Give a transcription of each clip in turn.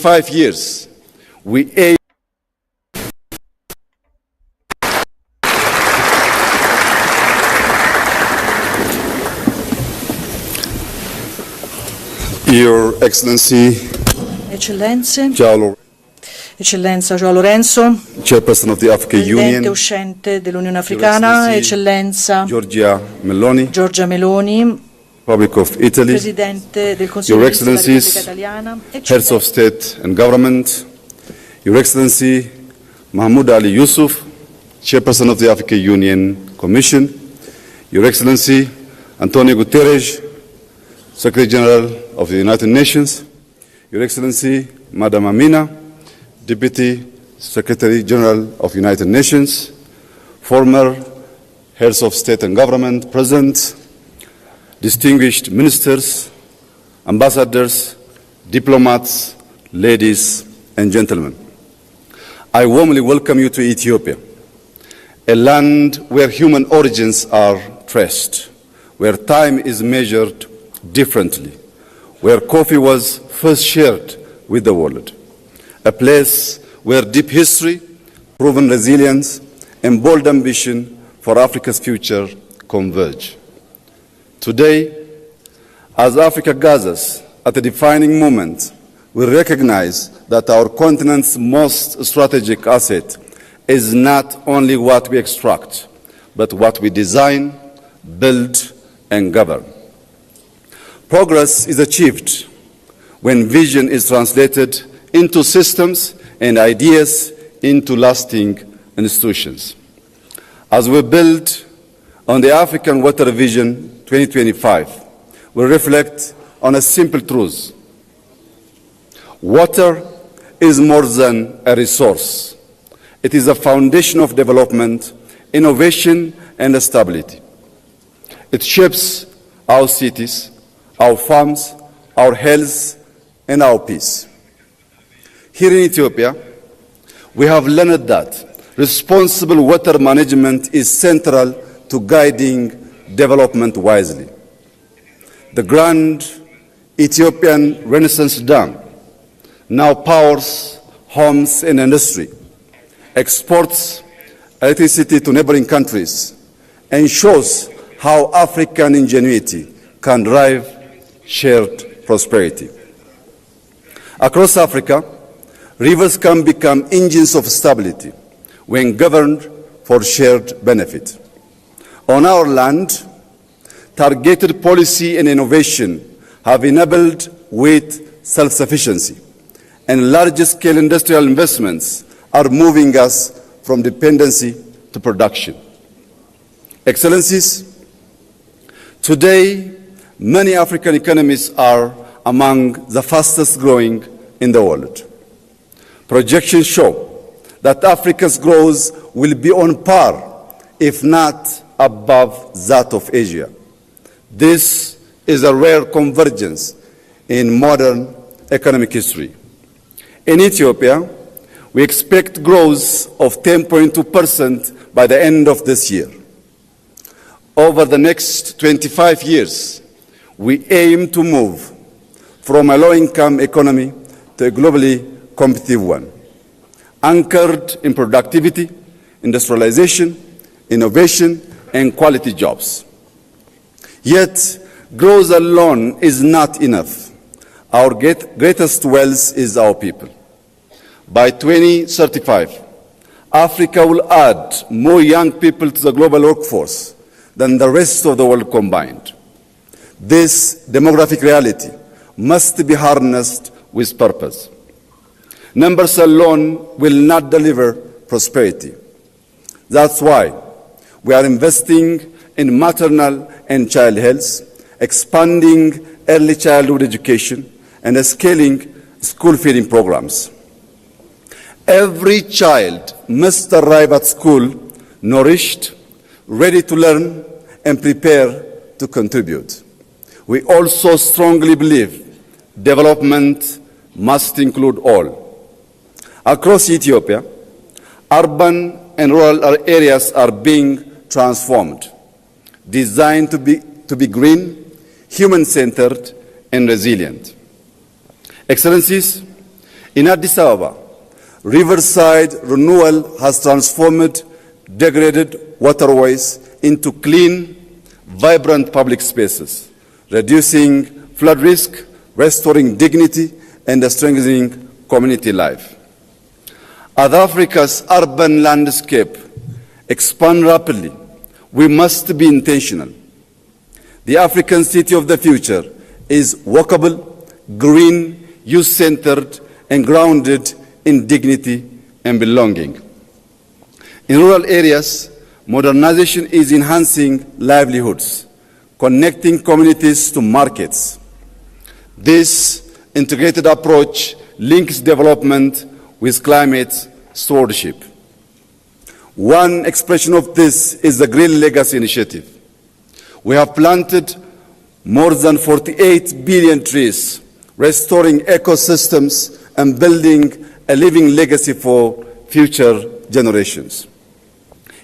25 years, we aim Your Excellency, Eccellenze, Eccellenza João Lorenzo, Chairperson of the African Presidente Union, uscente dell'Unione Africana, Eccellenza Giorgia Meloni, Republic of Italy, Presidente del Consiglio Your della Repubblica Excellencies, Italiana, Heads of State and Government, Your Excellency Mahmoud Ali Yusuf, Chairperson of the African Union Commission, Your Excellency Antonio Guterres, Secretary General of the United Nations, Your Excellency Madam Amina, Deputy Secretary General of the United Nations, former Heads of State and Government present, distinguished ministers, ambassadors, diplomats, ladies and gentlemen. I warmly welcome you to Ethiopia, a land where human origins are traced, where time is measured differently, where coffee was first shared with the world, a place where deep history, proven resilience, and bold ambition for Africa's future converge. Today, as Africa gathers at a defining moment, we recognize that our continent's most strategic asset is not only what we extract, but what we design, build, and govern. Progress is achieved when vision is translated into systems and ideas into lasting institutions. As we build on the African Water Vision 2025, we reflect on a simple truth. Water is more than a resource. It is a foundation of development, innovation, and stability. It shapes our cities, our farms, our health, and our peace. Here in Ethiopia, we have learned that responsible water management is central to guiding development wisely. The Grand Ethiopian Renaissance Dam now powers homes and industry, exports electricity to neighboring countries, and shows how African ingenuity can drive shared prosperity. Across Africa, rivers can become engines of stability when governed for shared benefit. On our land, targeted policy and innovation have enabled wheat self-sufficiency, and large-scale industrial investments are moving us from dependency to production. Excellencies, today, many African economies are among the fastest growing in the world. Projections show that Africa's growth will be on par, if not above, that of Asia. This is a rare convergence in modern economic history. In Ethiopia, we expect growth of 10.2% by the end of this year. Over the next 25 years, we aim to move from a low-income economy to a globally competitive one, anchored in productivity, industrialization, innovation, and quality jobs. Yet, growth alone is not enough. Our greatest wealth is our people. By 2035, Africa will add more young people to the global workforce than the rest of the world combined. This demographic reality must be harnessed with purpose. Numbers alone will not deliver prosperity. That's why we are investing in maternal and child health, expanding early childhood education, and scaling school feeding programs. Every child must arrive at school nourished, ready to learn, and prepare to contribute. We also strongly believe development must include all. Across Ethiopia, urban and rural areas are being transformed, designed to be green, human-centered, and resilient. Excellencies, In Addis Ababa, riverside renewal has transformed degraded waterways into clean, vibrant public spaces, reducing flood risk, restoring dignity, and strengthening community life. As Africa's urban landscape expands rapidly, we must be intentional. The African city of the future is walkable, green, youth-centered, and grounded in dignity and belonging. In rural areas, modernization is enhancing livelihoods, connecting communities to markets. This integrated approach links development with climate stewardship. One expression of this is the Green Legacy Initiative. We have planted more than 48 billion trees, restoring ecosystems and building a living legacy for future generations.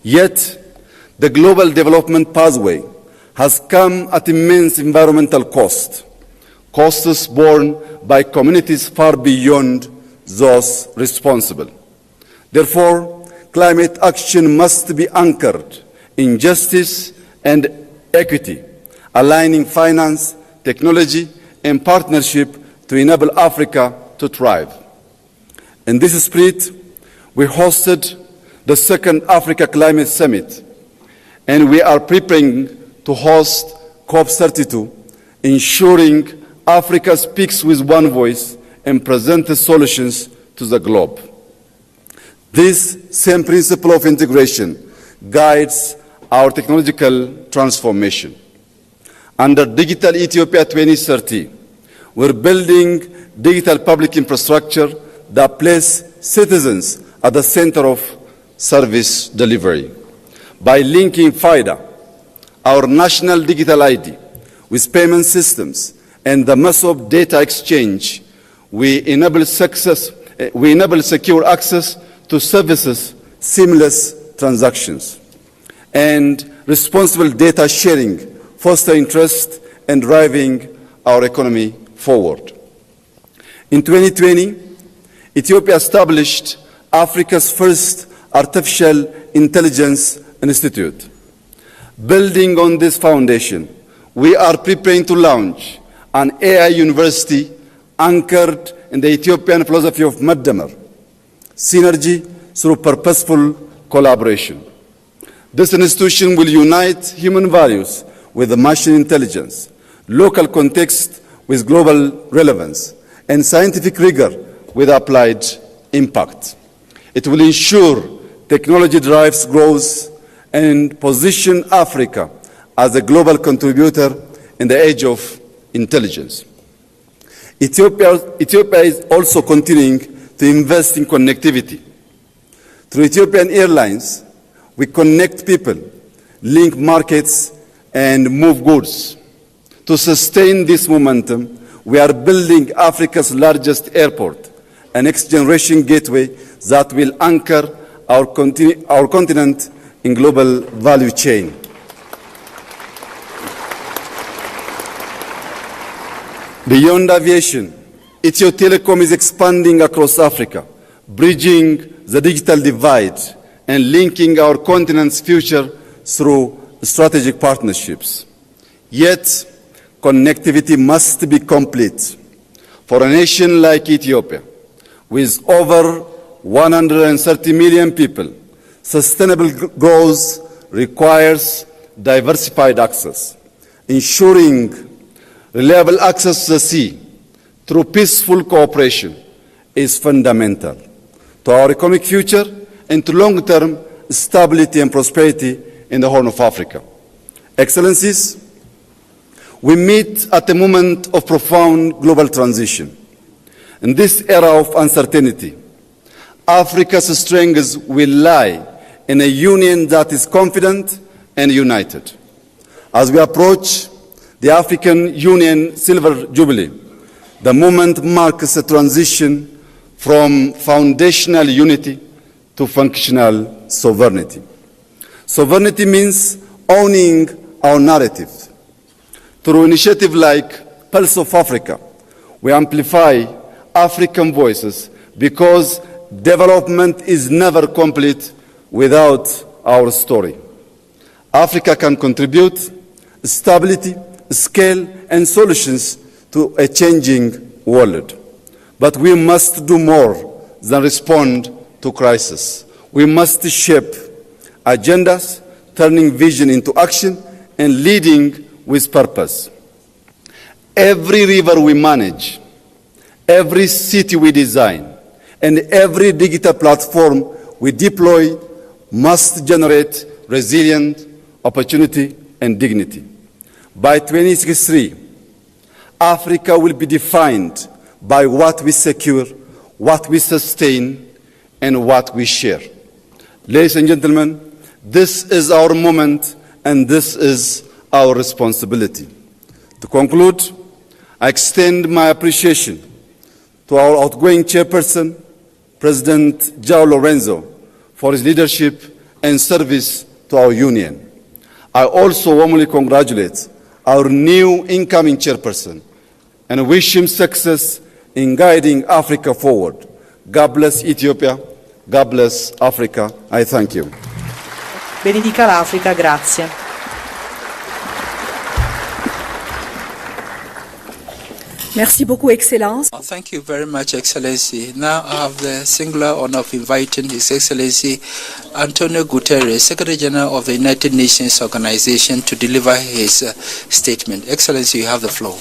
Yet, the global development pathway has come at immense environmental cost, costs borne by communities far beyond those responsible. Therefore, climate action must be anchored in justice and equity, aligning finance, technology, and partnership to enable Africa to thrive. In this spirit, we hosted the second Africa Climate Summit, and we are preparing to host COP32, ensuring Africa speaks with one voice and presents solutions to the globe. This same principle of integration guides our technological transformation. Under Digital Ethiopia 2030, we're building digital public infrastructure that places citizens at the center of service delivery. By linking FIDA, our national digital ID, with payment systems and the massive data exchange, we enable secure access to services, seamless transactions, and responsible data sharing, fostering trust and driving our economy forward. In 2020, Ethiopia established Africa's first artificial intelligence institute. Building on this foundation, we are preparing to launch an AI university anchored in the Ethiopian philosophy of Maddamer, synergy through purposeful collaboration. This institution will unite human values with machine intelligence, local context with global relevance, and scientific rigor with applied impact. It will ensure technology drives growth and position Africa as a global contributor in the age of intelligence. Ethiopia is also continuing to invest in connectivity. Through Ethiopian Airlines, we connect people, link markets, and move goods. To sustain this momentum, we are building Africa's largest airport, a next-generation gateway that will anchor our continent in global value chain. Beyond aviation, Ethio Telecom is expanding across Africa, bridging the digital divide and linking our continent's future through strategic partnerships. Yet, connectivity must be complete. For a nation like Ethiopia, with over 130 million people, sustainable growth requires diversified access. Ensuring reliable access to the sea through peaceful cooperation is fundamental to our economic future and to long-term stability and prosperity in the Horn of Africa. Excellencies, we meet at a moment of profound global transition. In this era of uncertainty, Africa's strengths will lie in a union that is confident and united. As we approach the African Union Silver Jubilee, the moment marks a transition from foundational unity to functional sovereignty. Sovereignty means owning our narrative. Through initiatives like Pulse of Africa, we amplify African voices, because development is never complete without our story. Africa can contribute stability, scale, and solutions to a changing world. But we must do more than respond to crisis. We must shape agendas, turning vision into action and leading with purpose. Every river we manage, every city we design, and every digital platform we deploy must generate resilient opportunity and dignity. By 2063, Africa will be defined by what we secure, what we sustain, and what we share. Ladies and gentlemen, this is our moment and this is our responsibility. To conclude, I extend my appreciation to our outgoing chairperson, President João Lourenço, for his leadership and service to our union. I also warmly congratulate our new incoming chairperson and wish him success in guiding Africa forward. God bless Ethiopia. God bless Africa. I thank you. Benedica l'Africa, grazie. Merci beaucoup, Excellence. Thank you very much, Excellency. Now I have the singular honor of inviting His Excellency Antonio Guterres, Secretary General of the United Nations Organization, to deliver his statement. Excellency, you have the floor.